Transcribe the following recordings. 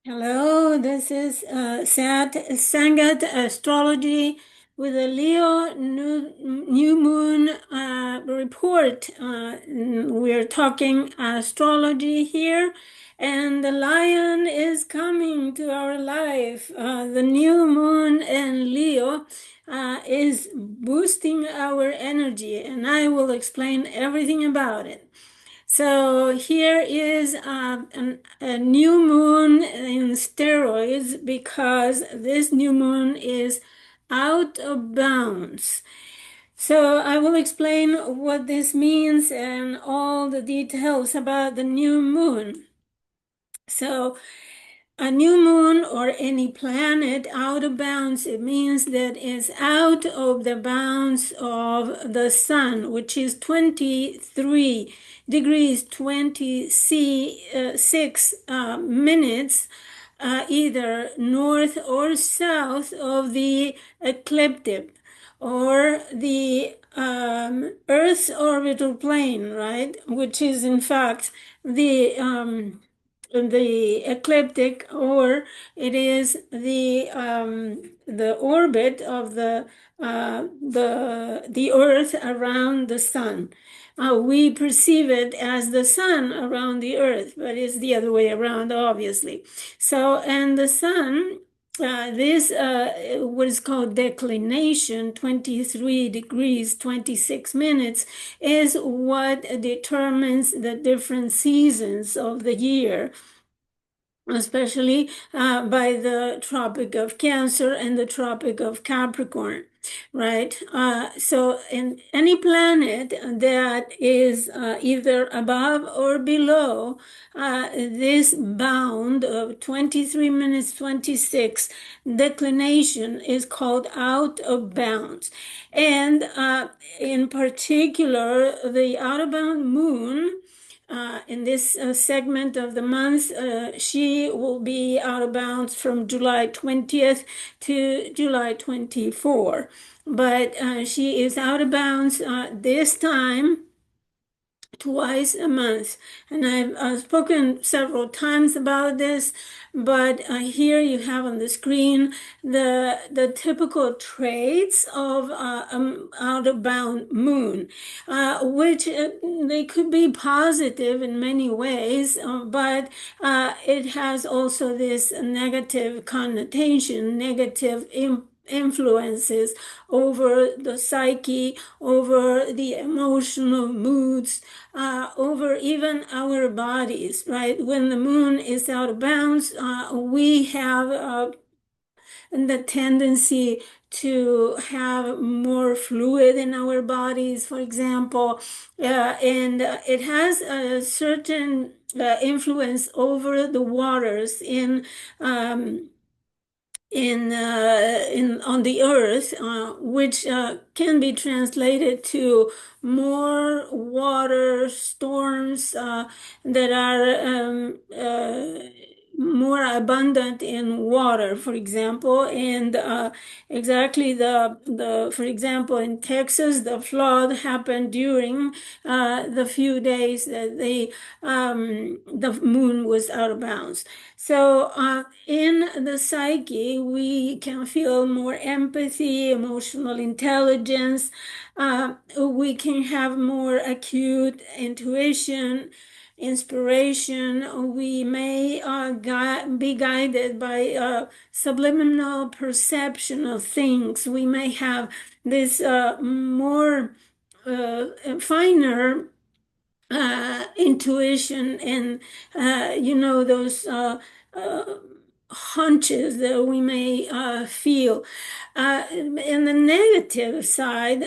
Hello, this is Sangat Astrology with a Leo new moon report. We're talking astrology here, and the lion is coming to our life. The new moon in Leo is boosting our energy, and I will explain everything about it. So here is a new moon in steroids because this new moon is out of bounds. So I will explain what this means and all the details about the new moon. So a new moon or any planet out of bounds, it means that it's out of the bounds of the sun, which is 23 degrees 26 minutes, either north or south of the ecliptic or the Earth's orbital plane, right? Which is in fact the ecliptic, or it is the orbit of the Earth around the sun. We perceive it as the sun around the Earth, but it's the other way around, obviously. So, and the sun. This what is called declination, 23 degrees 26 minutes, is what determines the different seasons of the year, especially by the Tropic of Cancer and the Tropic of Capricorn, right? So in any planet that is either above or below this bound of 23 minutes 26 declination is called out of bounds. And in particular, the out of bound moon, in this segment of the month, she will be out of bounds from July 20th to July 24. But she is out of bounds this time twice a month. And I've spoken several times about this, but here you have on the screen the typical traits of out of bound moon, which they could be positive in many ways, but it has also this negative connotation, negative influences over the psyche, over the emotional moods, over even our bodies, right? When the moon is out of bounds, we have the tendency to have more fluid in our bodies, for example, and it has a certain influence over the waters in on the earth, which can be translated to more water storms that are more abundant in water, for example, and exactly the for example in Texas, the flood happened during the few days that the moon was out of bounds. So in the psyche, we can feel more empathy, emotional intelligence. We can have more acute intuition, inspiration. We may be guided by subliminal perception of things. We may have this more finer intuition and those hunches that we may feel. In the negative side,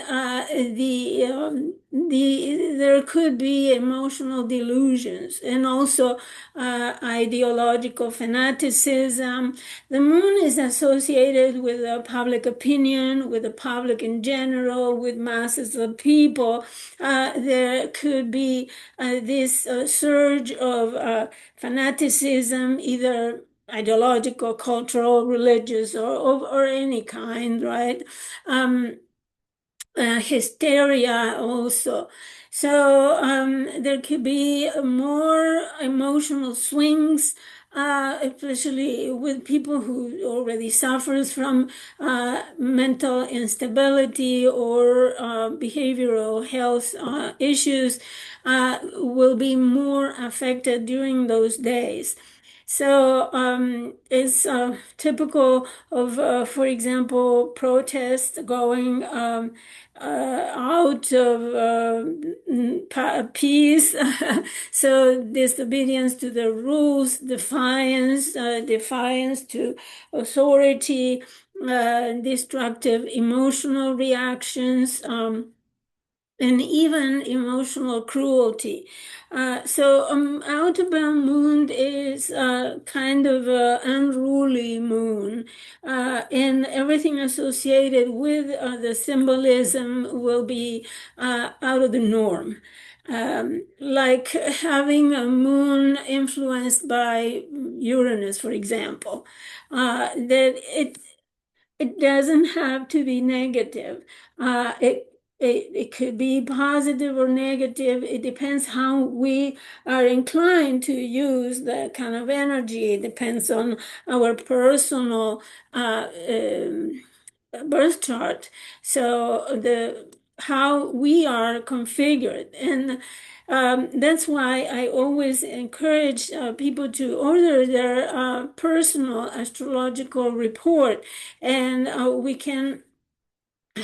there could be emotional delusions and also ideological fanaticism. The moon is associated with public opinion, with the public in general, with masses of people. There could be this surge of fanaticism, either ideological, cultural, religious, or any kind, right? Hysteria also. So there could be more emotional swings especially with people who already suffers from mental instability or behavioral health issues, will be more affected during those days. So it's typical of, for example, protests going out of peace. So disobedience to the rules, defiance to authority, destructive emotional reactions. And even emotional cruelty. Outbound moon is kind of an unruly moon, and everything associated with the symbolism will be out of the norm. Like having a moon influenced by Uranus, for example, that it doesn't have to be negative. It could be positive or negative. It depends how we are inclined to use that kind of energy. It depends on our personal birth chart. So the how we are configured, and that's why I always encourage people to order their personal astrological report, and we can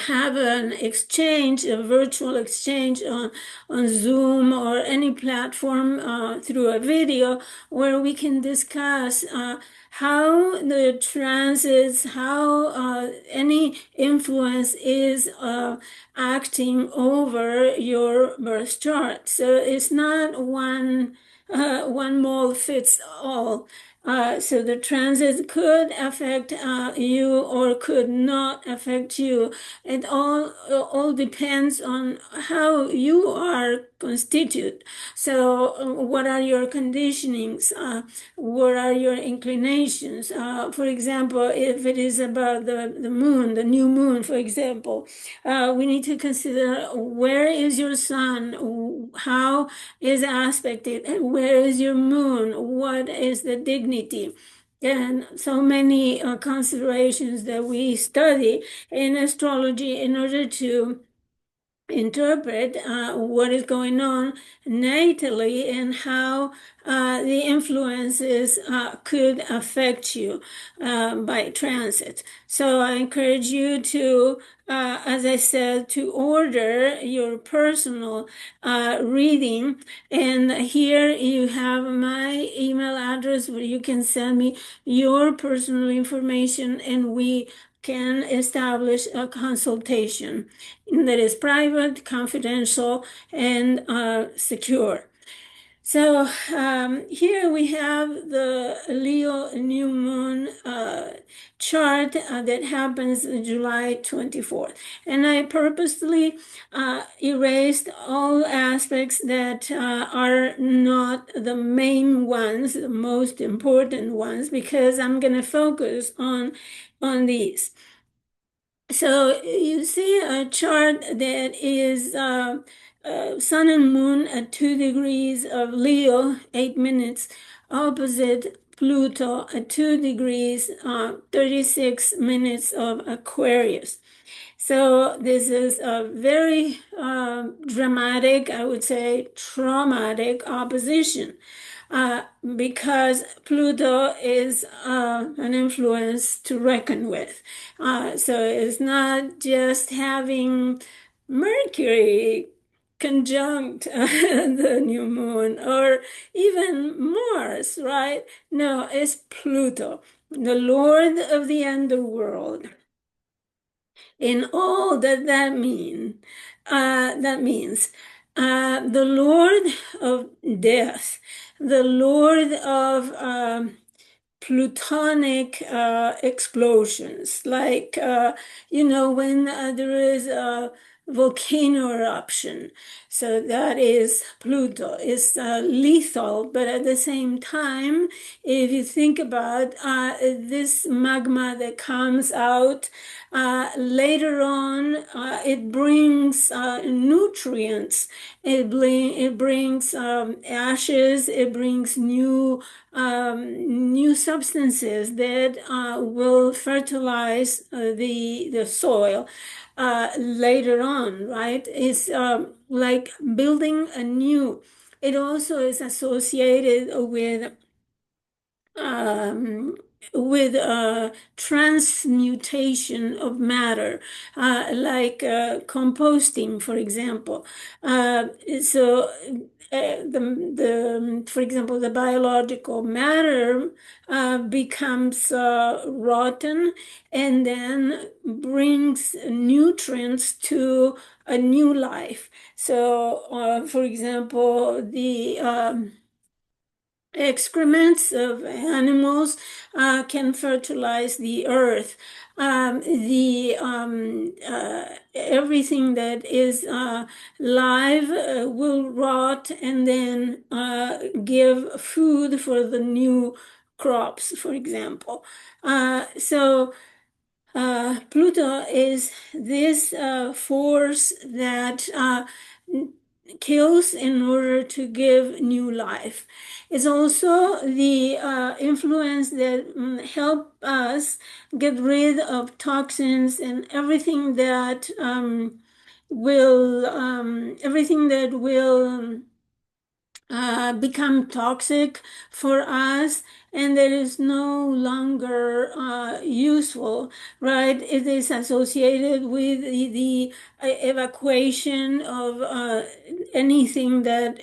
have an exchange, a virtual exchange on Zoom or any platform through a video where we can discuss how the transits, how any influence is acting over your birth chart. So it's not one mold fits all. So the transit could affect you or could not affect you. It all depends on how you are constituted. So what are your conditionings? What are your inclinations? For example, if it is about the moon, the new moon, for example, we need to consider where is your sun, how is aspected, and where is your moon, what is the dignity, and so many considerations that we study in astrology in order to interpret what is going on natally and how the influences could affect you by transit. So I encourage you to, as I said, to order your personal reading. And here you have my email address where you can send me your personal information and we can establish a consultation that is private, confidential, and secure. So here we have the Leo new moon chart that happens July 24th. And I purposely erased all aspects that are not the main ones, the most important ones, because I'm going to focus on these. So you see a chart that is sun and moon at 2 degrees of Leo, 8 minutes, opposite Pluto at 2 degrees, 36 minutes of Aquarius. So this is a very dramatic, I would say traumatic opposition. Because Pluto is an influence to reckon with. So it's not just having Mercury conjunct the new moon or even Mars, right? No, it's Pluto, the Lord of the underworld. In all that means the Lord of death, the Lord of plutonic explosions, like when there is volcano eruption. So that is Pluto. It's lethal, but at the same time, if you think about this magma that comes out later on, it brings nutrients. It brings ashes. It brings new substances that will fertilize the soil later on, right? It's like building a new. It also is associated um, with transmutation of matter, like composting, for example. So for example, the biological matter becomes rotten and then brings nutrients to a new life. So, for example, the excrements of animals can fertilize the earth. Everything that is live will rot and then give food for the new crops, for example. Pluto is this force that kills in order to give new life. It's also the influence that help us get rid of toxins and everything that will become toxic for us and that is no longer useful, right? It is associated with the evacuation of anything that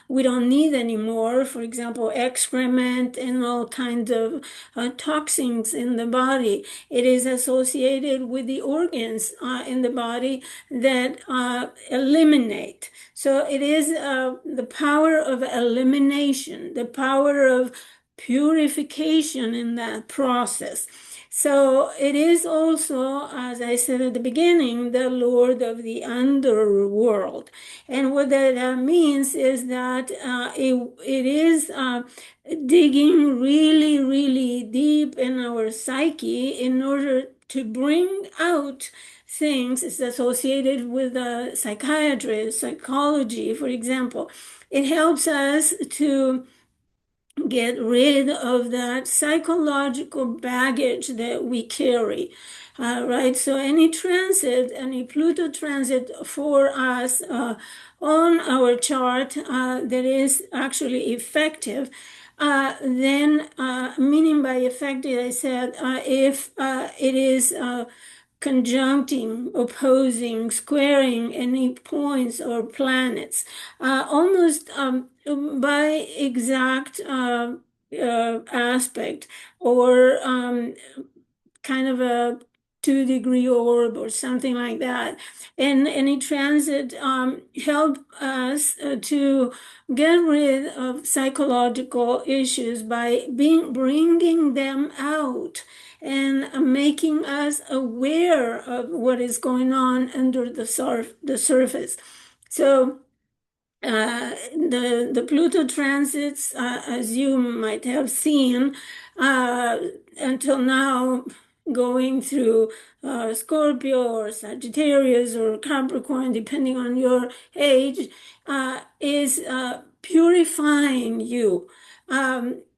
we don't need anymore. For example, excrement and all kinds of toxins in the body. It is associated with the organs in the body that eliminate. So it is the power of elimination, the power of purification in that process. So it is also, as I said at the beginning, the Lord of the underworld. And what that means is that it is digging really, really deep in our psyche in order to bring out things is associated with psychiatry, psychology, for example. It helps us to get rid of that psychological baggage that we carry, right? So any Pluto transit for us on our chart that is actually effective, then meaning by effective, I said, if it is conjuncting, opposing, squaring any points or planets, almost by exact aspect or kind of a 2-degree orb or something like that. And any transit help us to get rid of psychological issues by bringing them out and making us aware of what is going on under the surface. So the Pluto transits, as you might have seen, until now, going through Scorpio or Sagittarius or Capricorn, depending on your age, is purifying you,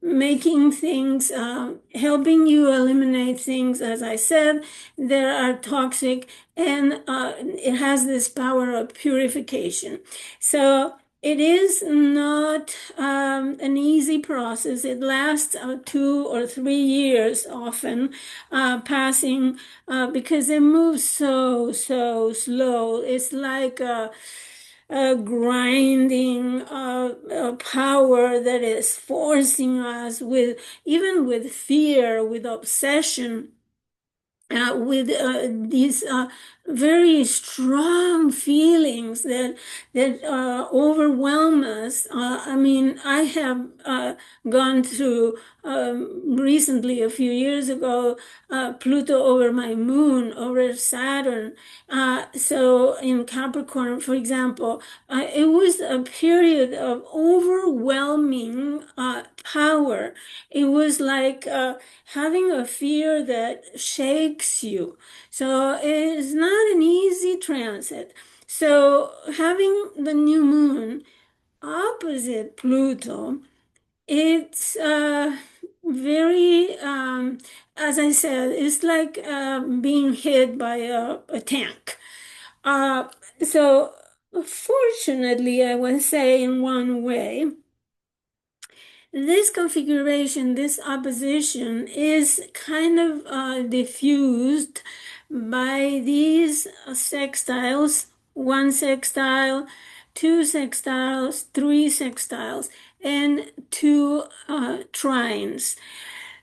making things, helping you eliminate things, as I said, that are toxic, and it has this power of purification. So it is not an easy process. It lasts 2 or 3 years often, passing because it moves so slow. It's like a grinding power that is forcing us even with fear, with obsession, with these very strong feelings that overwhelm us. I mean, I have gone through recently, a few years ago, Pluto over my moon, over Saturn. So in Capricorn, for example, it was a period of overwhelming power. It was like having a fear that shakes you. So it's not an easy transit. So having the new moon opposite Pluto, it's very, as I said, it's like being hit by a tank. Uh, so fortunately, I would say in one way, this configuration, this opposition is kind of diffused by these sextiles, one sextile, two sextiles, three sextiles, and two trines.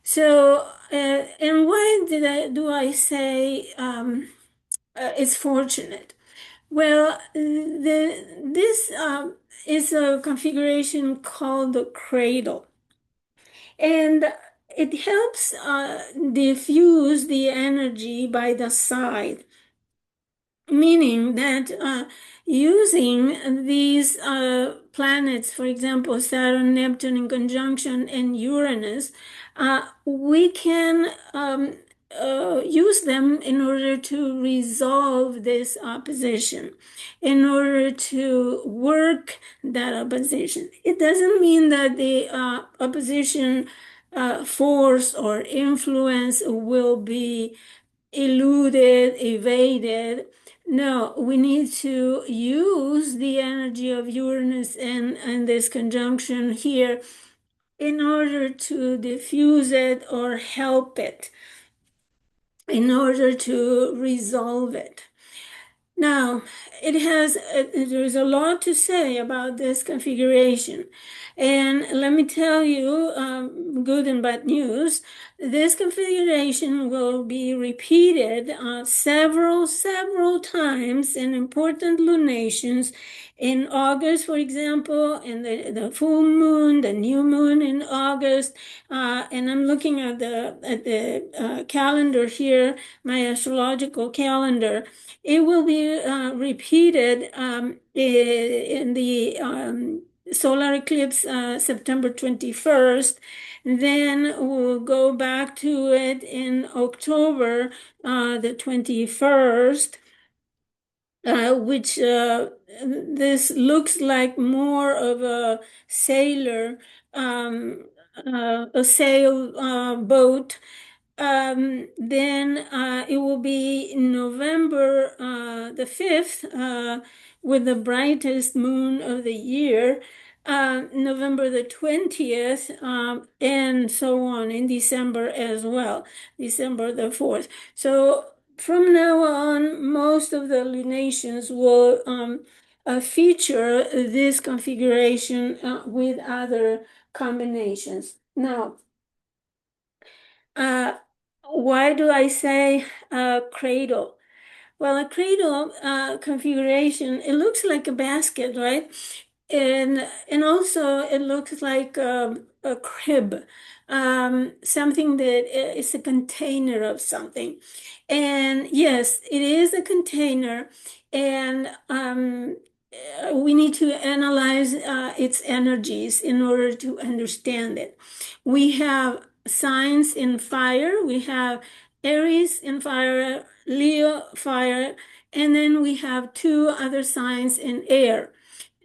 So, and why do I say it's fortunate? Well, this is a configuration called the cradle. And it helps diffuse the energy by the side, meaning that using these planets, for example, Saturn, Neptune in conjunction, and Uranus, we can use them in order to resolve this opposition, in order to work that opposition. It doesn't mean that the opposition force or influence will be eluded, evaded. No, we need to use the energy of Uranus and this conjunction here in order to diffuse it or help it, in order to resolve it. Now, there's a lot to say about this configuration. And let me tell you, good and bad news, this configuration will be repeated several times in important lunations. In August, for example, in the full moon, the new moon in August, and I'm looking at the calendar here, my astrological calendar. It will be repeated in the solar eclipse September 21st. Then we'll go back to it in October the 21st, which this looks like more of a sailor, a sail boat. Then it will be November the 5th with the brightest moon of the year, November the 20th, and so on in December as well, December the 4th. So from now on, most of the lunations will feature this configuration with other combinations. Now, why do I say cradle? Well, a cradle configuration, it looks like a basket, right? And also it looks like a crib, something that is a container of something. And yes, it is a container, and we need to analyze its energies in order to understand it. We have signs in fire, we have Aries in fire, Leo fire, and then we have two other signs in air,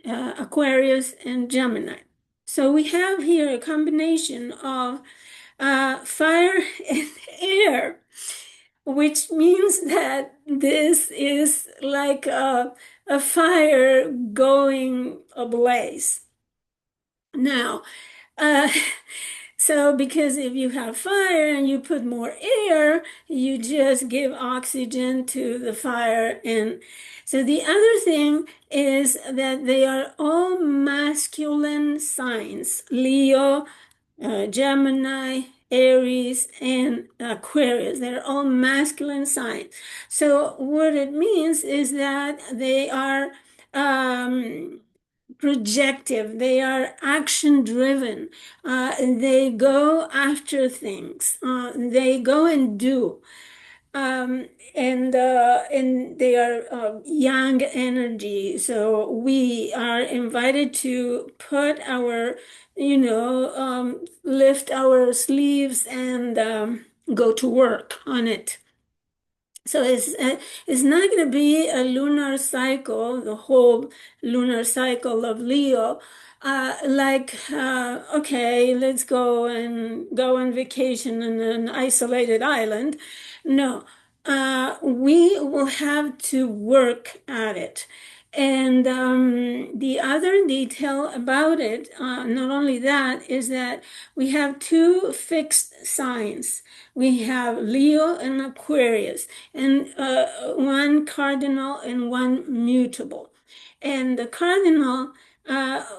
Aquarius and Gemini. So we have here a combination of fire and air, which means that this is like a fire going ablaze. Now, uh, so because if you have fire and you put more air, you just give oxygen to the fire. And so the other thing is that they are all masculine signs: Leo, Gemini, Aries, and Aquarius. They're all masculine signs. So what it means is that they are projective, they are action driven, they go after things, they go and do. Um, and they are young energy. So we are invited to put our, lift our sleeves and go to work on it. So it's not going to be a lunar cycle, the whole lunar cycle of Leo, okay, let's go on vacation in an isolated island. No, we will have to work at it. And the other detail about it, not only that, is that we have two fixed signs. We have Leo and Aquarius, and one cardinal and one mutable. And the cardinal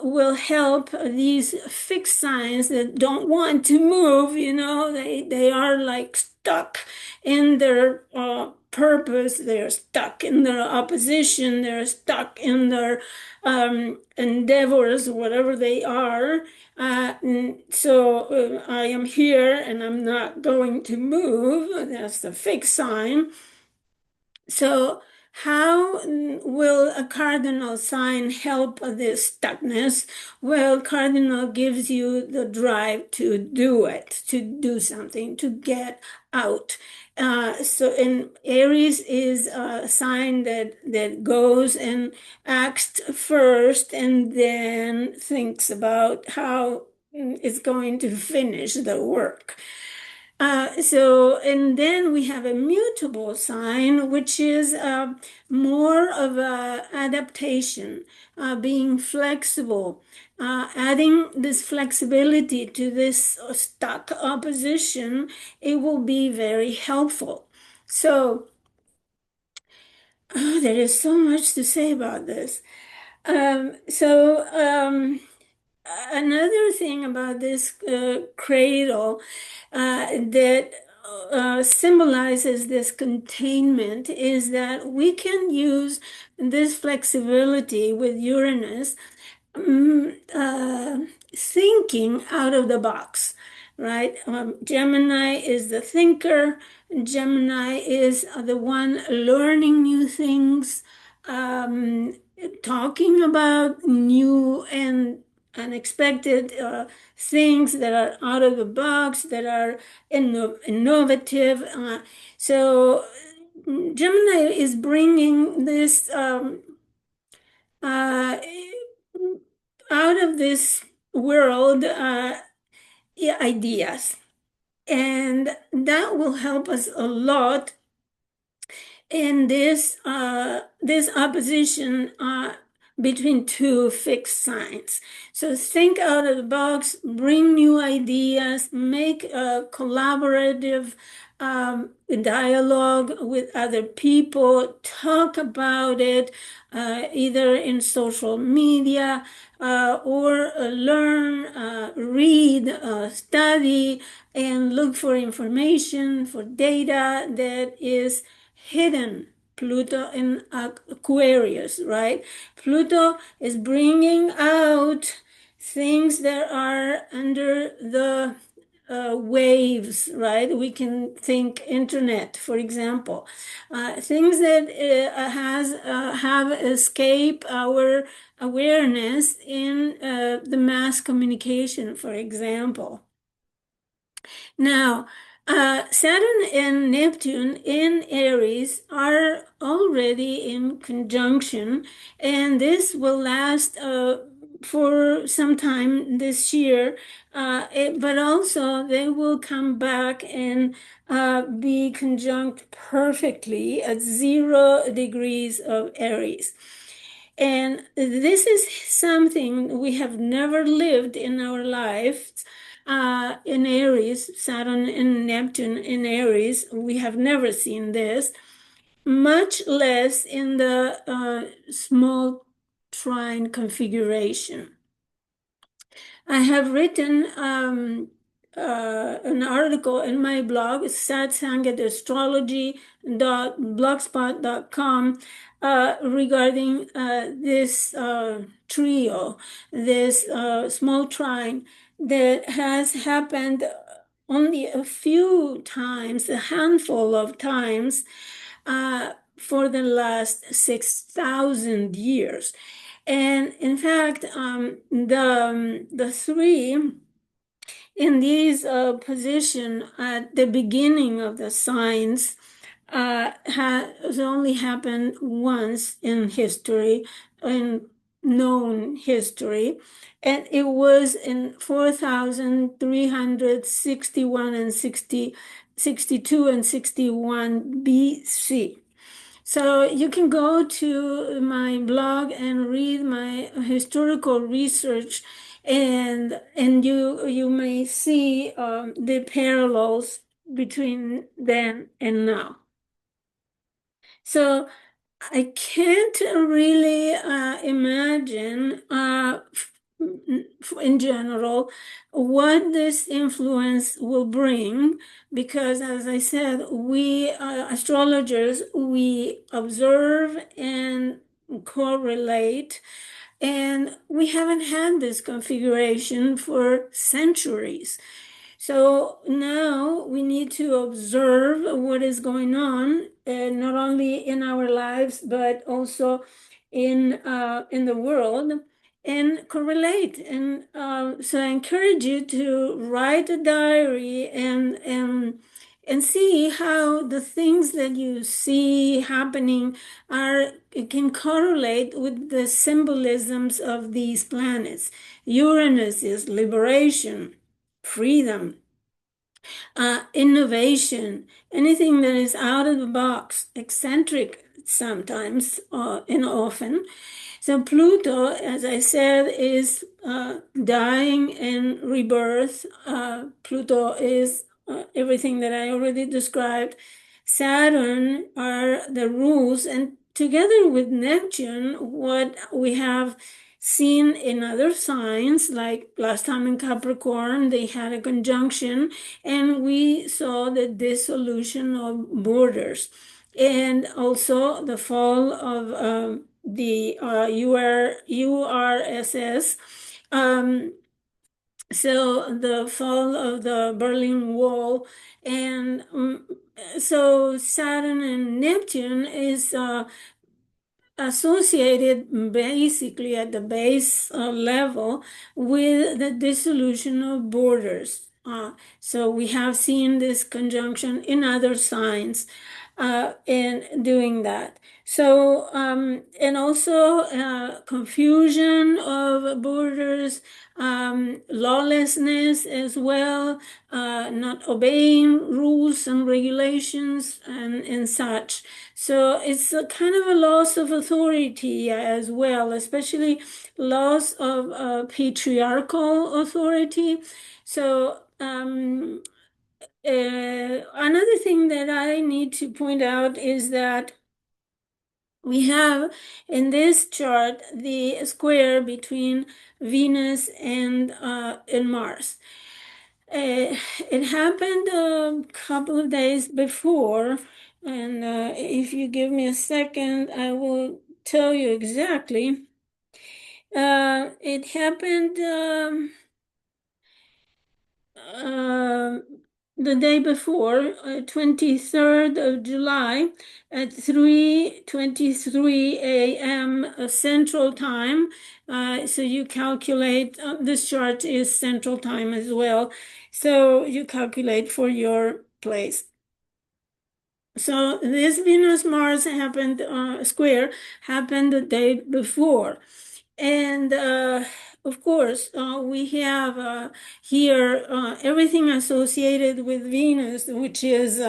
will help these fixed signs that don't want to move. They are like stuck in their purpose, they're stuck in their opposition, they're stuck in their endeavors, whatever they are. So I am here and I'm not going to move. That's the fixed sign. So how will a cardinal sign help this stuckness? Well, cardinal gives you the drive to do it, to do something, to get out. And Aries is a sign that goes and acts first and then thinks about how it's going to finish the work. And then we have a mutable sign, which is more of a adaptation, being flexible, adding this flexibility to this stuck opposition. It will be very helpful. So there is so much to say about this. Another thing about this cradle that symbolizes this containment is that we can use this flexibility with Uranus, thinking out of the box, right? Gemini is the thinker. Gemini is the one learning new things, talking about new and unexpected things that are out of the box, that are innovative. So Gemini is bringing this uh, out of this world ideas. And that will help us a lot in this opposition between two fixed signs. So think out of the box, bring new ideas, make a collaborative dialogue with other people, talk about it either in social media or learn, read, study, and look for information, for data that is hidden. Pluto in Aquarius, right? Pluto is bringing out things that are under the waves, right? We can think internet, for example, things that have escaped our awareness in the mass communication, for example. Now, Saturn and Neptune in Aries are already in conjunction, and this will last for some time this year, but also they will come back and be conjunct perfectly at 0 degrees of Aries. And this is something we have never lived in our lives. In Aries, Saturn and Neptune in Aries, we have never seen this, much less in the small trine configuration. I have written an article in my blog, satsang@astrology.blogspot.com, regarding this trio, this small trine that has happened only a few times, a handful of times, for the last 6,000 years. And in fact, the three in these position at the beginning of the signs has only happened once in history, in known history, and it was in 4,361 and 62 and 61 BC. So you can go to my blog and read my historical research, and you may see the parallels between then and now. So I can't really imagine, in general, what this influence will bring, because, as I said, we astrologers, we observe and correlate, and we haven't had this configuration for centuries. So now we need to observe what is going on, not only in our lives, but also in the world, and correlate. And so I encourage you to write a diary and see how the things that you see happening can correlate with the symbolisms of these planets. Uranus is liberation, freedom, innovation, anything that is out of the box, eccentric sometimes and often. So Pluto, as I said, is dying and rebirth. Pluto is everything that I already described. Saturn are the rules, and together with Neptune, what we have seen in other signs, like last time in Capricorn, they had a conjunction, and we saw the dissolution of borders, and also the fall of the URSS. So the fall of the Berlin Wall, and so Saturn and Neptune is associated basically at the base level with the dissolution of borders. So we have seen this conjunction in other signs in doing that. So, and also confusion of borders, lawlessness as well, not obeying rules and regulations and such. So it's a kind of a loss of authority as well, especially loss of patriarchal authority. So another thing that I need to point out is that we have in this chart the square between Venus and Mars. It happened a couple of days before, and if you give me a second, I will tell you exactly. It happened the day before, 23rd of July at 3:23 a.m. Central Time. So you calculate, this chart is Central Time as well. So you calculate for your place. So this Venus-Mars happened, square happened the day before. And of course, we have here everything associated with Venus, which is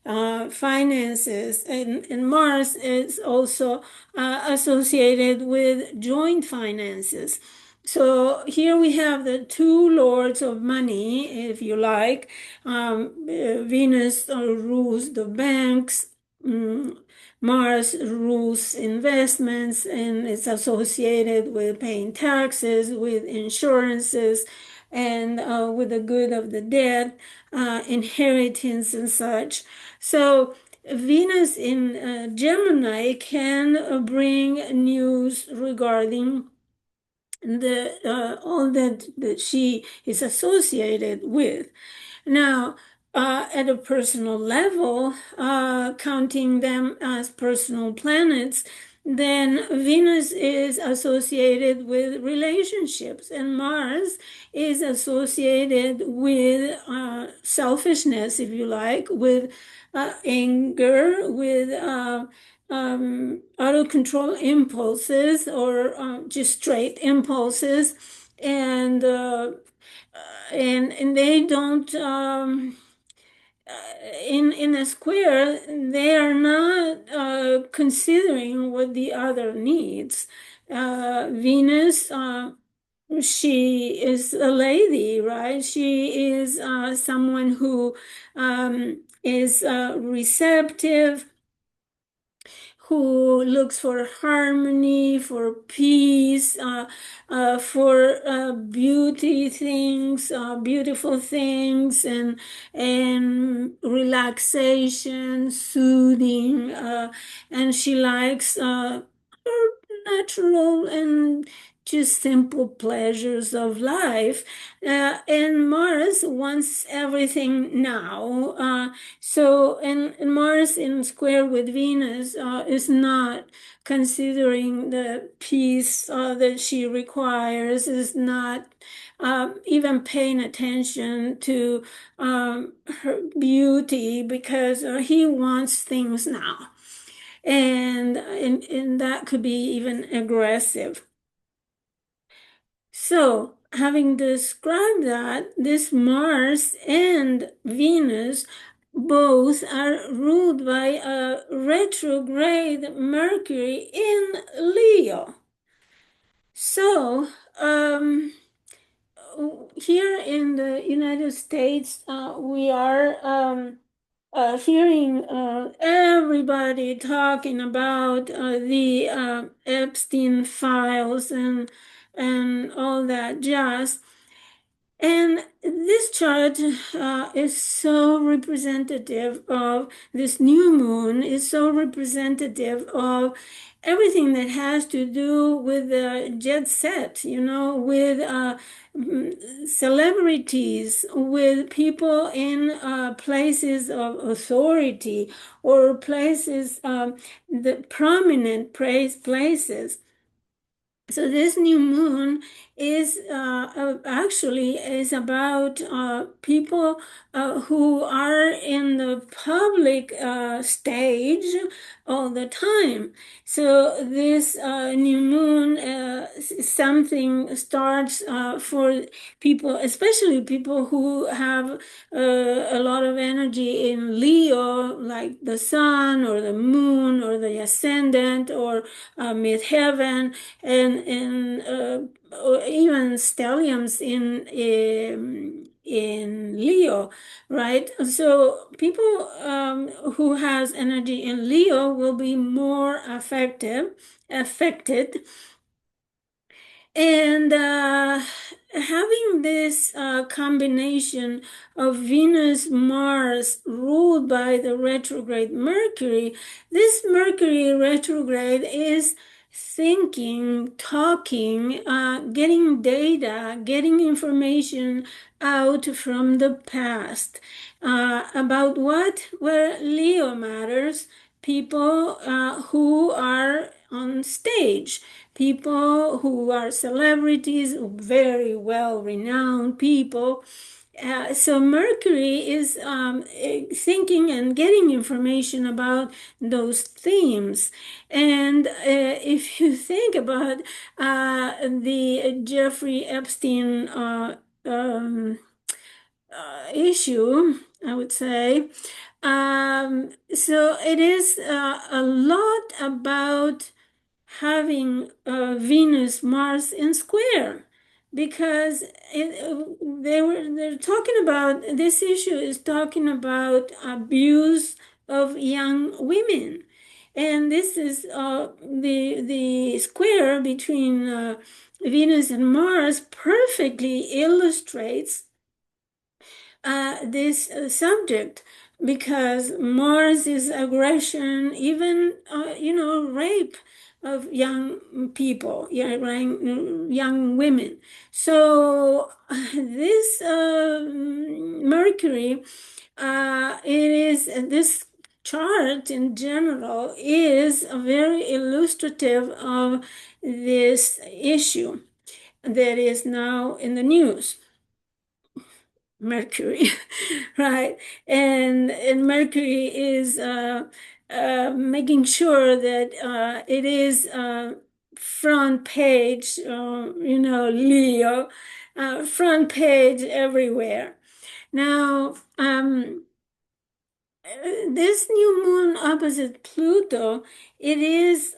finances, and Mars is also associated with joint finances. So here we have the two lords of money, if you like. Venus rules the banks. Mars rules investments, and it's associated with paying taxes, with insurances, and with the good of the dead, inheritance and such. So Venus in Gemini can bring news regarding the all that she is associated with. Now, at a personal level, counting them as personal planets, then Venus is associated with relationships, and Mars is associated with selfishness, if you like, with anger, with out of control impulses, or just straight impulses, and and they don't in a square, they are not considering what the other needs. Venus, she is a lady, right? She is someone who is receptive, who looks for harmony, for peace, for beauty things, beautiful things, and relaxation, soothing, and she likes natural and just simple pleasures of life. And Mars wants everything now. And Mars in square with Venus is not considering the peace that she requires, is not even paying attention to her beauty, because he wants things now. And that could be even aggressive. So, having described that, this Mars and Venus both are ruled by a retrograde Mercury in Leo. So, here in the United States, we are hearing everybody talking about the Epstein files and all that jazz. And this chart is so representative of this new moon, is so representative of everything that has to do with the jet set, with celebrities, with people in places of authority, or places, the prominent places. So this new moon is actually is about people who are in the public stage all the time. So this new moon, something starts for people, especially people who have a lot of energy in Leo, like the sun or the moon or the ascendant or midheaven, and or even stelliums in Leo, right? So people who has energy in Leo will be more affected, and having this combination of Venus, Mars ruled by the retrograde Mercury, this Mercury retrograde is thinking, talking, getting data, getting information out from the past about where Leo matters, people who are on stage, people who are celebrities, very well-renowned people. So Mercury is thinking and getting information about those themes. And if you think about the Jeffrey Epstein issue, I would say, so it is a lot about having Venus, Mars in square, because they're talking about, this issue is talking about abuse of young women. And this is the square between Venus and Mars perfectly illustrates this subject, because Mars is aggression, even rape of young people, young women. So this Mercury, it is this chart in general is very illustrative of this issue that is now in the news. Mercury, right? And Mercury is making sure that it is front page, Leo, front page everywhere. Now, this new moon opposite Pluto, it is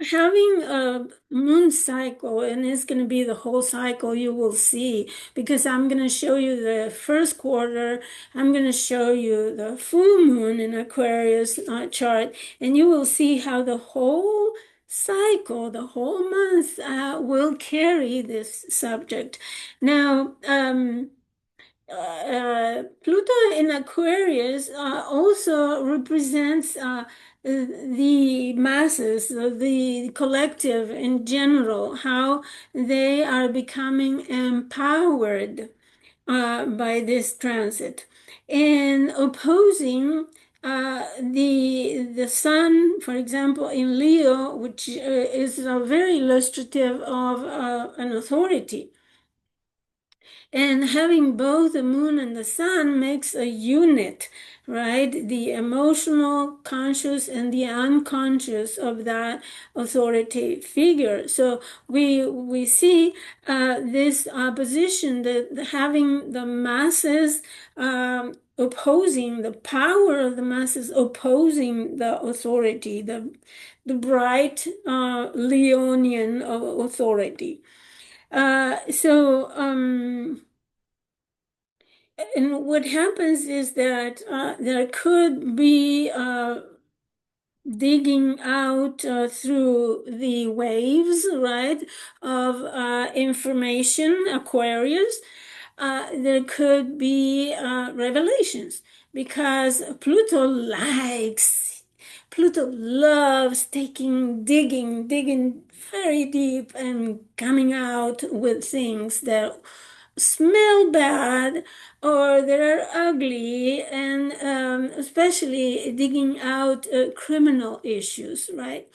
having a moon cycle, and it's going to be the whole cycle, you will see, because I'm going to show you the first quarter. I'm going to show you the full moon in Aquarius chart, and you will see how the whole cycle, the whole month will carry this subject. Now, Pluto in Aquarius also represents the masses, the collective in general, how they are becoming empowered by this transit, and opposing the Sun, for example, in Leo, which is very illustrative of an authority. And having both the moon and the sun makes a unit, right? The emotional, conscious, and the unconscious of that authority figure. So we see this opposition, that having the masses opposing, the power of the masses opposing the authority, the bright Leonian authority. And what happens is that there could be digging out through the waves, right, of information, Aquarius. There could be revelations, because Pluto loves digging very deep and coming out with things that smell bad or that are ugly, and especially digging out criminal issues, right?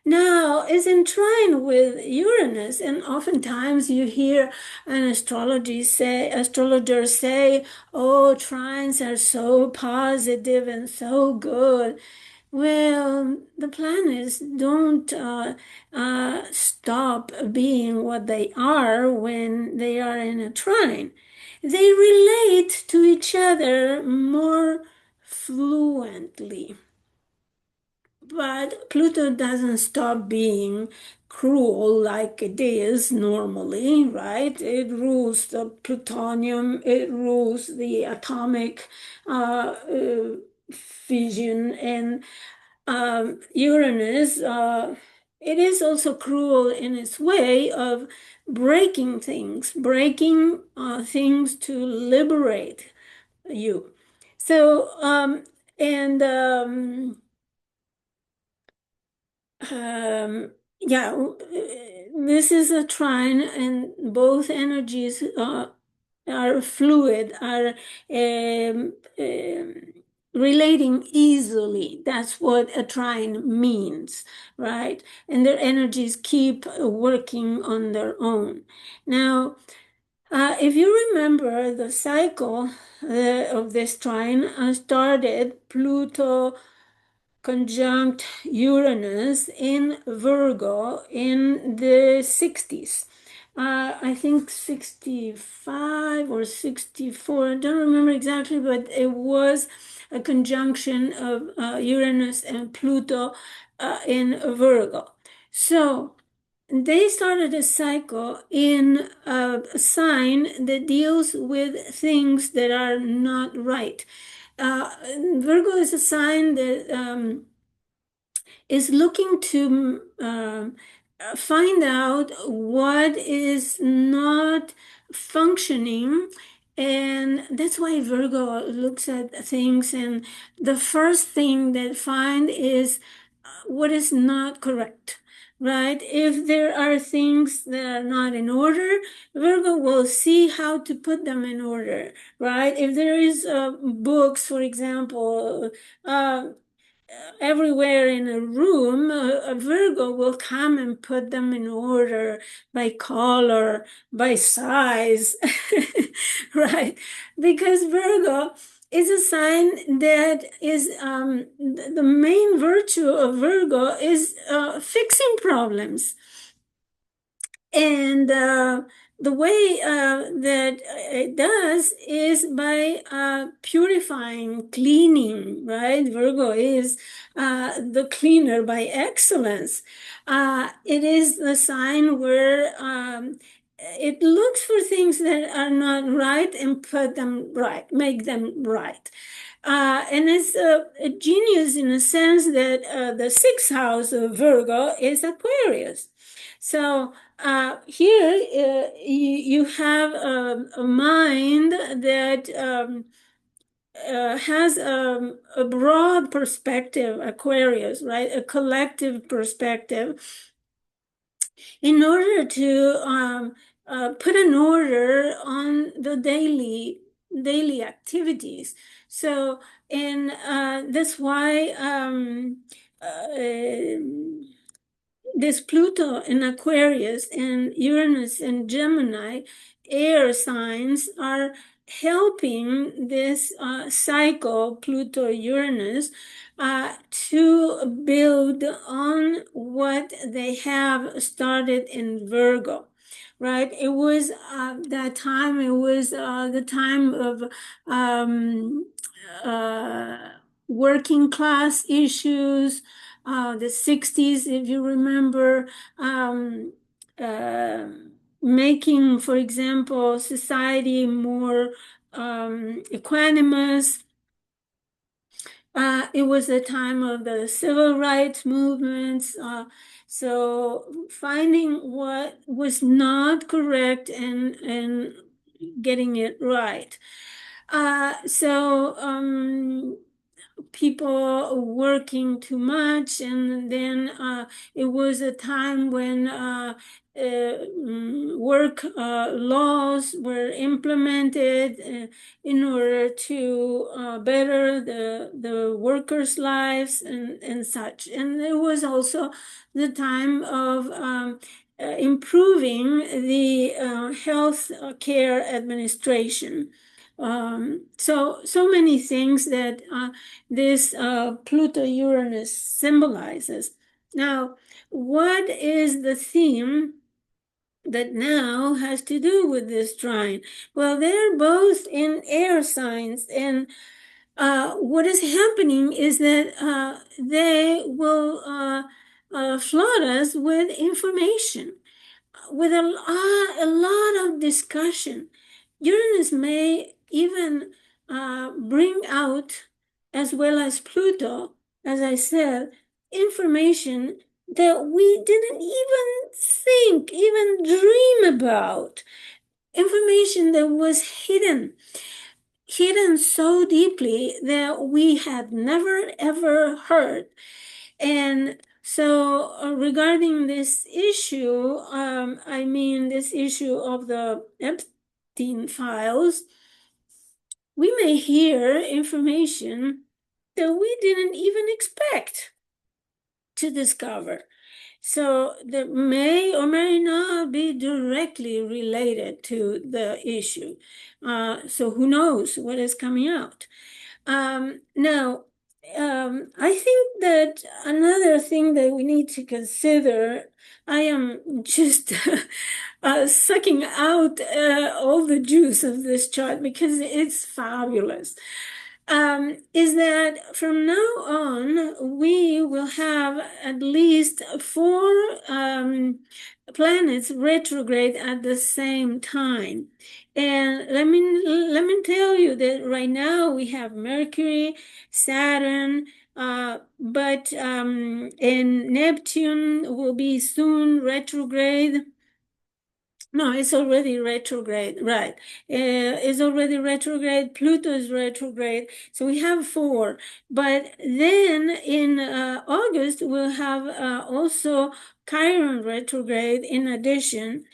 Now, it's entwined with Uranus, and oftentimes you hear an astrologer say, oh, trines are so positive and so good. Well, the planets don't stop being what they are when they are in a trine. They relate to each other more fluently. But Pluto doesn't stop being cruel like it is normally, right? It rules the plutonium, it rules the atomic fission, and Uranus, it is also cruel in its way of breaking things to liberate you. So, and yeah, this is a trine, and both energies are fluid, are relating easily. That's what a trine means, right? And their energies keep working on their own. Now, if you remember, the cycle of this trine started Pluto conjunct Uranus in Virgo in the 60s. I think 65 or 64, I don't remember exactly, but it was a conjunction of Uranus and Pluto in Virgo. So they started a cycle in a sign that deals with things that are not right. Virgo is a sign that is looking to find out what is not functioning. And that's why Virgo looks at things, and the first thing they find is what is not correct, right? If there are things that are not in order, Virgo will see how to put them in order, right? If there is books, for example, uh, everywhere in a room, a Virgo will come and put them in order by color, by size, right? Because Virgo is a sign that is the main virtue of Virgo is fixing problems. And the way that it does is by purifying, cleaning, right? Virgo is the cleaner by excellence. It is the sign where it looks for things that are not right and put them right, make them right. And it's a genius in the sense that the sixth house of Virgo is Aquarius. So here you have a mind that has a broad perspective, Aquarius, right? A collective perspective, in order to put an order on the daily activities. So, and that's why this Pluto in Aquarius and Uranus and Gemini air signs are helping this cycle, Pluto Uranus, to build on what they have started in Virgo. Right, it was that time. It was the time of uh, working class issues, the 60s, if you remember, um, uh, making, for example, society more equanimous. It was a time of the civil rights movements. So finding what was not correct and getting it right. People working too much, and then it was a time when work laws were implemented in order to better the workers' lives and such. And it was also the time of improving the health care administration. So many things that this Pluto Uranus symbolizes. Now, what is the theme that now has to do with this trine? Well, they're both in air signs, and what is happening is that they will flood us with information, with a lot of discussion. Uranus may even bring out, as well as Pluto, as I said, information that we didn't even think, even dream about. Information that was hidden so deeply that we had never ever heard. And so regarding this issue, I mean this issue of the Epstein files, we may hear information that we didn't even expect to discover. So that may or may not be directly related to the issue. So who knows what is coming out? Now, I think that another thing that we need to consider, I am just sucking out all the juice of this chart because it's fabulous, is that from now on, we will have at least 4 planets retrograde at the same time. And let me tell you that right now we have Mercury, Saturn, And Neptune will be soon retrograde. No, it's already retrograde, right? It's already retrograde. Pluto is retrograde. So we have four. But then in August, we'll have also Chiron retrograde in addition.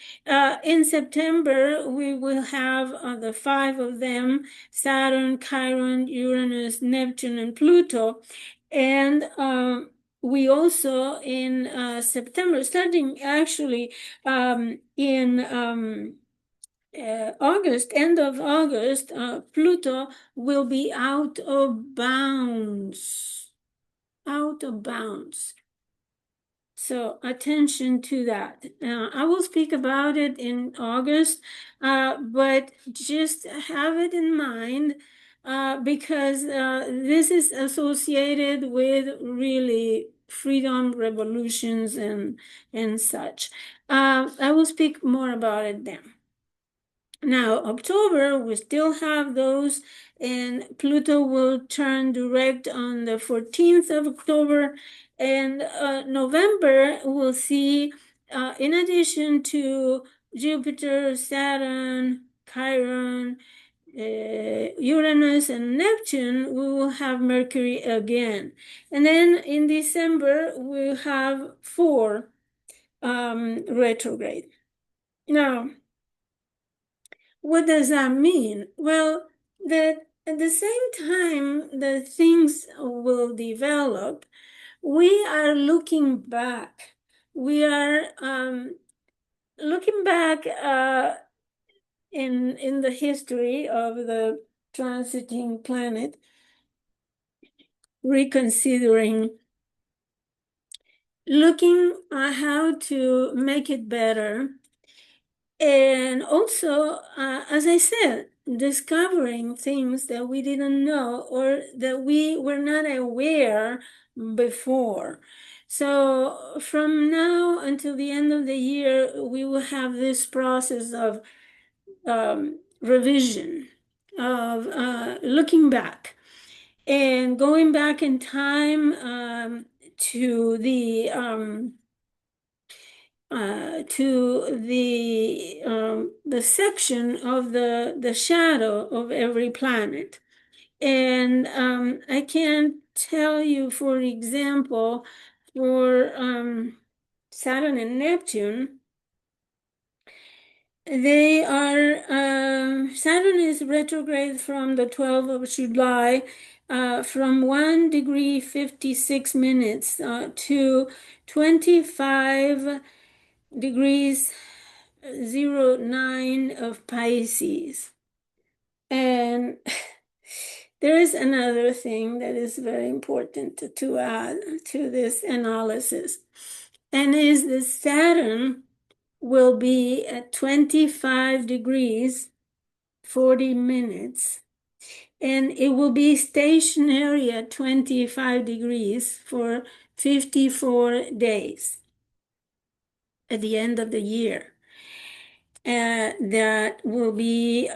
In September, we will have the five of them: Saturn, Chiron, Uranus, Neptune, and Pluto. And we also in September, starting actually in August, end of August, Pluto will be out of bounds. Out of bounds. So attention to that. I will speak about it in August, but just have it in mind because this is associated with really freedom revolutions and such. I will speak more about it then. Now, October, we still have those, and Pluto will turn direct on the 14th of October. And November, we'll see, in addition to Jupiter, Saturn, Chiron, Uranus, and Neptune, we will have Mercury again. And then in December, we'll have four retrograde. Now, what does that mean? Well, that at the same time that things will develop, we are looking back. We are looking back in the history of the transiting planet, reconsidering, looking at how to make it better. And also, as I said, discovering things that we didn't know or that we were not aware before. So from now until the end of the year, we will have this process of revision, of looking back and going back in time to the the section of the shadow of every planet. And I can tell you, for example, for Saturn and Neptune, they are Saturn is retrograde from the 12th of July, from 1 degree 56 minutes to 25 degrees 09 of Pisces. And there is another thing that is very important to add to this analysis, and is that Saturn will be at 25 degrees 40 minutes, and it will be stationary at 25 degrees for 54 days at the end of the year. That will be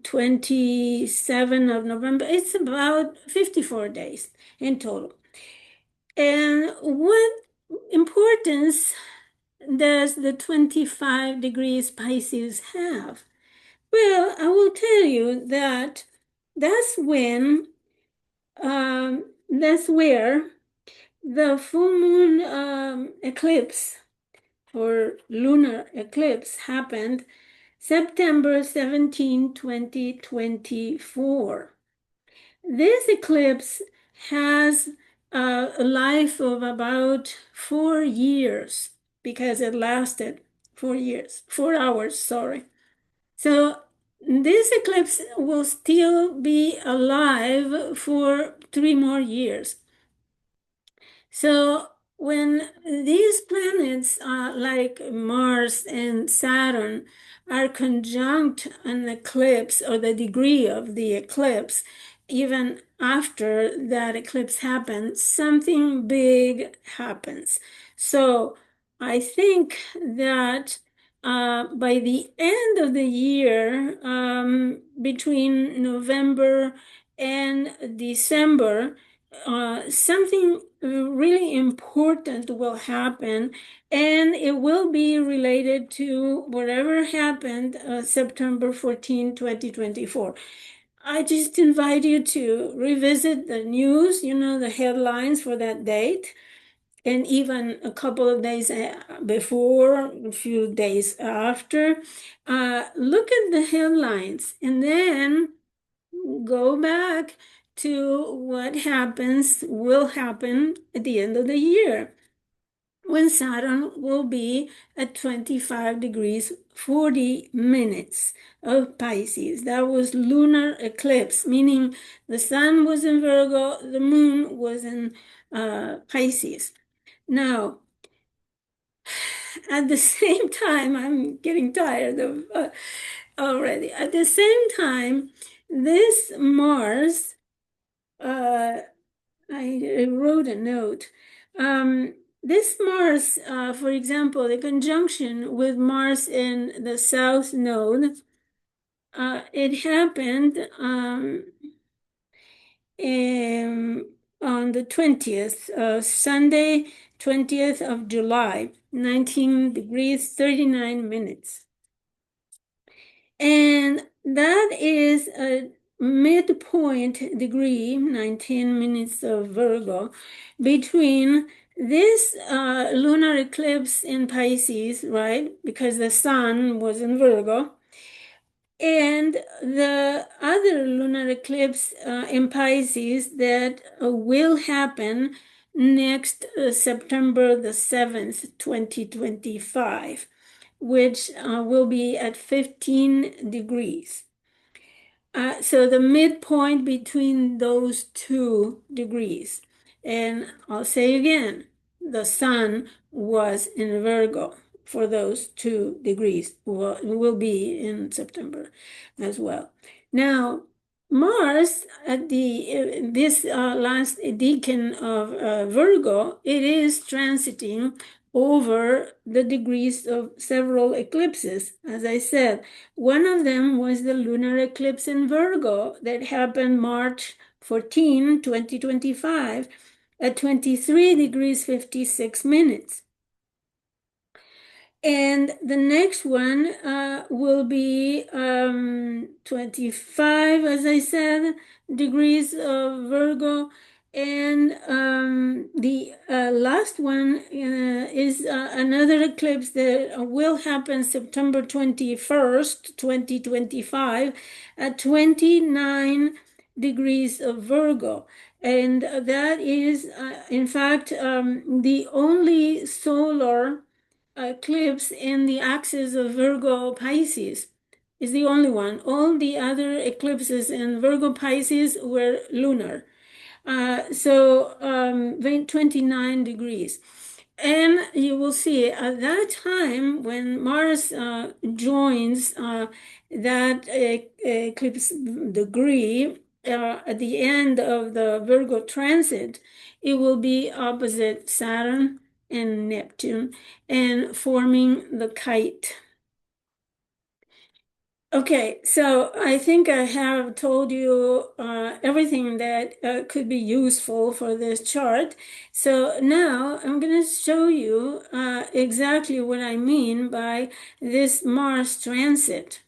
27 of November. It's about 54 days in total. And what importance does the 25 degrees Pisces have? Well, I will tell you that that's when, that's where the full moon eclipse or lunar eclipse happened September 17, 2024. This eclipse has a life of about 4 years because it lasted 4 years, 4 hours, sorry. So this eclipse will still be alive for 3 more years. So when these planets like Mars and Saturn are conjunct an eclipse, or the degree of the eclipse, even after that eclipse happens, something big happens. So I think that by the end of the year, between November and December, something really important will happen, and it will be related to whatever happened September 14, 2024. I just invite you to revisit the news, the headlines for that date, and even a couple of days before, a few days after. Look at the headlines and then go back to what will happen at the end of the year, when Saturn will be at 25 degrees 40 minutes of Pisces. That was lunar eclipse, meaning the sun was in Virgo, the moon was in Pisces. Now, at the same time, I'm getting tired of already. At the same time, this Mars, I wrote a note. This Mars, for example, the conjunction with Mars in the South Node, it happened on the 20th, Sunday, 20th of July, 19 degrees, 39 minutes. And that is a midpoint degree, 19 minutes of Virgo, between this lunar eclipse in Pisces, right? Because the sun was in Virgo, and the other lunar eclipse in Pisces that will happen next September the 7th, 2025, which will be at 15 degrees. So the midpoint between those 2 degrees. And I'll say again, the sun was in Virgo for those 2 degrees, will be in September as well. Now, Mars at this last decan of Virgo, it is transiting over the degrees of several eclipses. As I said, one of them was the lunar eclipse in Virgo that happened March 14, 2025 at 23 degrees 56 minutes. And the next one will be 25, as I said, degrees of Virgo. And the last one is another eclipse that will happen September 21st, 2025 at 29 degrees of Virgo. And that is, in fact, the only solar eclipse in the axis of Virgo Pisces is the only one. All the other eclipses in Virgo Pisces were lunar. So 29 degrees. And you will see at that time when Mars joins that eclipse degree at the end of the Virgo transit, it will be opposite Saturn and Neptune and forming the kite. Okay, so I think I have told you everything that could be useful for this chart. So now I'm going to show you exactly what I mean by this Mars transit.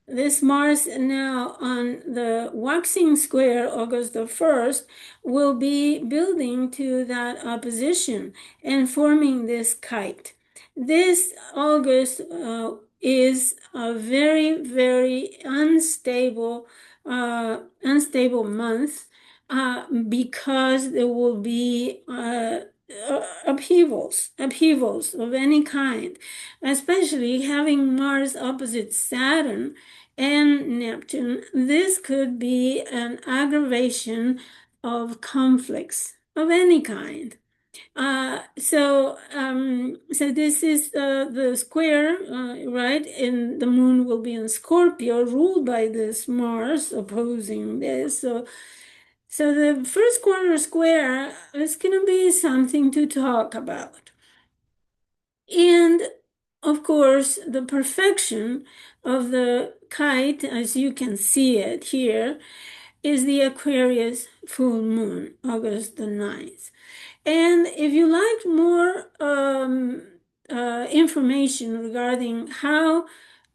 This Mars now on the waxing square, August the 1st, will be building to that opposition and forming this kite. This August is a very, very unstable month because there will be upheavals of any kind, especially having Mars opposite Saturn and Neptune. This could be an aggravation of conflicts of any kind. So this is the square, right? And the moon will be in Scorpio, ruled by this Mars opposing this. So the first quarter square is going to be something to talk about. And of course, the perfection of the kite, as you can see it here, is the Aquarius full moon, August the 9th. And if you like more information regarding how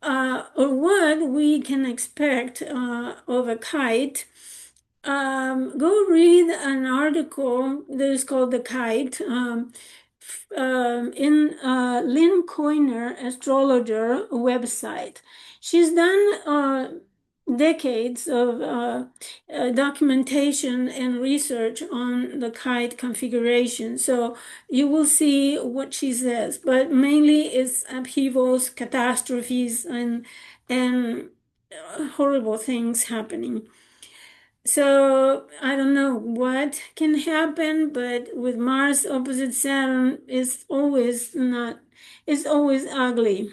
or what we can expect of a kite, go read an article that is called The Kite in Lynn Coiner, astrologer website. She's done decades of documentation and research on the kite configuration. So you will see what she says, but mainly it's upheavals, catastrophes, and horrible things happening. So I don't know what can happen, but with Mars opposite Saturn, it's always ugly.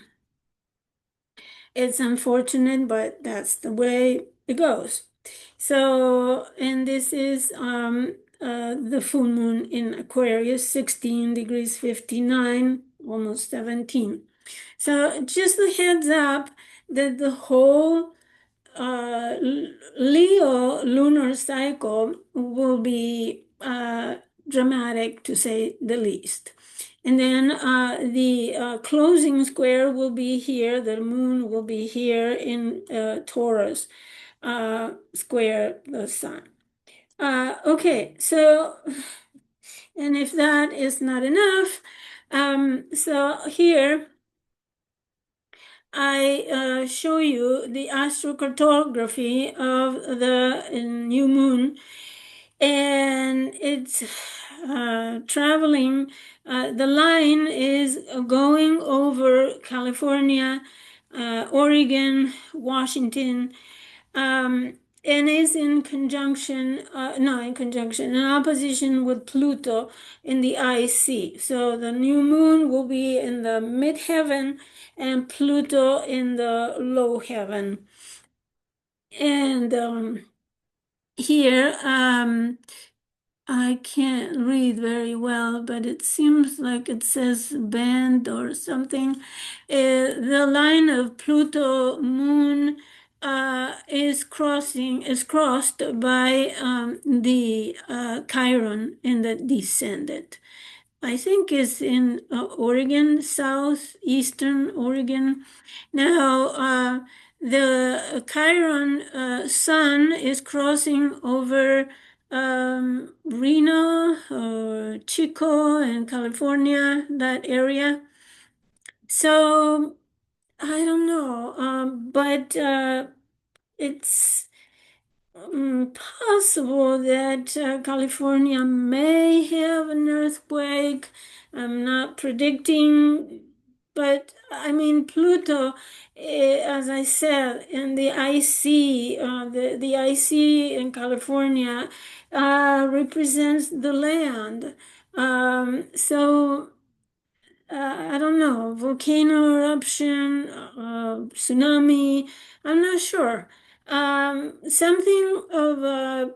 It's unfortunate, but that's the way it goes. So, and this is the full moon in Aquarius, 16 degrees 59, almost 17. So just a heads up that the whole Leo lunar cycle will be dramatic, to say the least. And then the closing square will be here. The moon will be here in Taurus, square the sun. Okay, so, and if that is not enough, so here I show you the astrocartography of the new moon, and it's traveling. The line is going over California, Oregon, Washington, and is in conjunction, in opposition with Pluto in the IC. So the new moon will be in the midheaven and Pluto in the low heaven. And here, I can't read very well, but it seems like it says band or something. The line of Pluto moon is crossed by the Chiron in the descendant. I think it's in Oregon, southeastern Oregon. Now, the Chiron sun is crossing over Reno or Chico in California, that area. So I don't know, but it's possible that California may have an earthquake. I'm not predicting, but I mean, Pluto, as I said, in the IC, the IC in California represents the land. So I don't know, volcano eruption, tsunami, I'm not sure. Something of a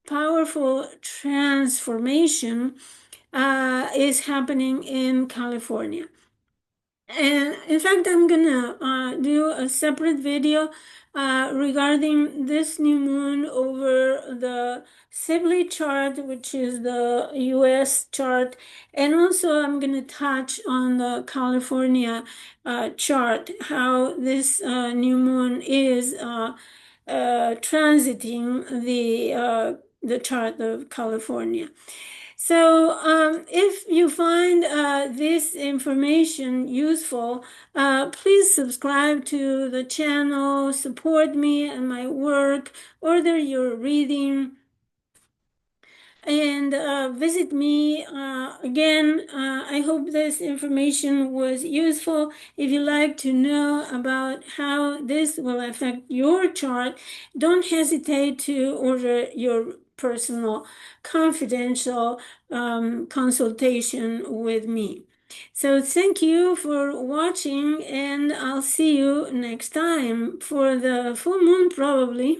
powerful transformation is happening in California. And in fact, I'm gonna do a separate video regarding this new moon over the Sibley chart, which is the US chart. And also I'm gonna touch on the California chart, how this new moon is transiting the chart of California. So if you find this information useful, please subscribe to the channel, support me and my work, order your reading, and visit me again. I hope this information was useful. If you like to know about how this will affect your chart, don't hesitate to order your personal confidential consultation with me. So thank you for watching, and I'll see you next time for the full moon probably.